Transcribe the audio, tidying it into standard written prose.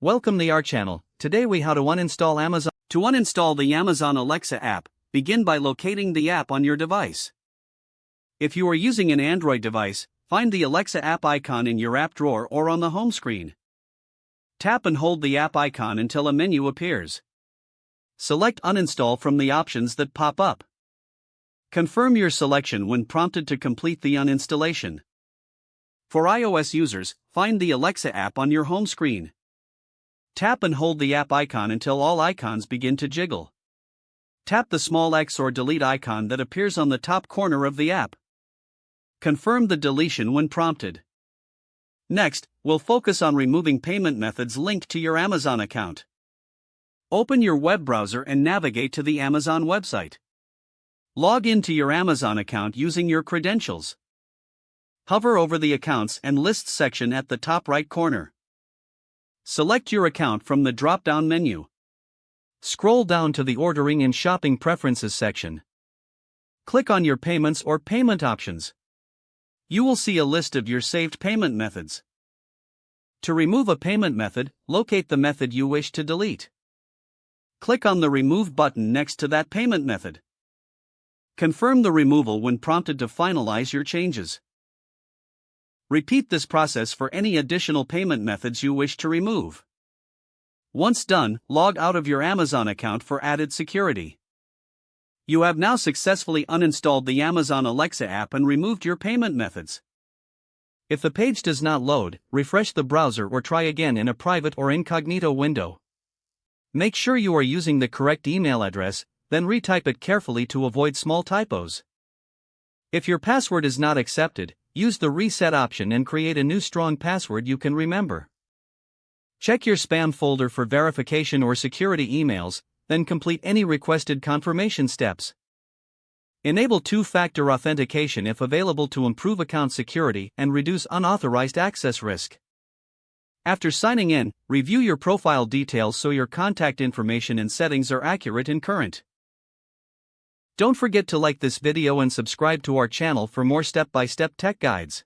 Welcome to our channel. Today we how to uninstall Amazon. To uninstall the Amazon Alexa app, begin by locating the app on your device. If you are using an Android device, find the Alexa app icon in your app drawer or on the home screen. Tap and hold the app icon until a menu appears. Select Uninstall from the options that pop up. Confirm your selection when prompted to complete the uninstallation. For iOS users, find the Alexa app on your home screen. Tap and hold the app icon until all icons begin to jiggle. Tap the small X or delete icon that appears on the top corner of the app. Confirm the deletion when prompted. Next, we'll focus on removing payment methods linked to your Amazon account. Open your web browser and navigate to the Amazon website. Log into your Amazon account using your credentials. Hover over the Accounts and Lists section at the top right corner. Select your account from the drop-down menu. Scroll down to the Ordering and Shopping Preferences section. Click on your Payments or Payment options. You will see a list of your saved payment methods. To remove a payment method, locate the method you wish to delete. Click on the Remove button next to that payment method. Confirm the removal when prompted to finalize your changes. Repeat this process for any additional payment methods you wish to remove. Once done, log out of your Amazon account for added security. You have now successfully uninstalled the Amazon Alexa app and removed your payment methods. If the page does not load, refresh the browser or try again in a private or incognito window. Make sure you are using the correct email address, then retype it carefully to avoid small typos. If your password is not accepted, use the reset option and create a new strong password you can remember. Check your spam folder for verification or security emails, then complete any requested confirmation steps. Enable two-factor authentication if available to improve account security and reduce unauthorized access risk. After signing in, review your profile details so your contact information and settings are accurate and current. Don't forget to like this video and subscribe to our channel for more step-by-step tech guides.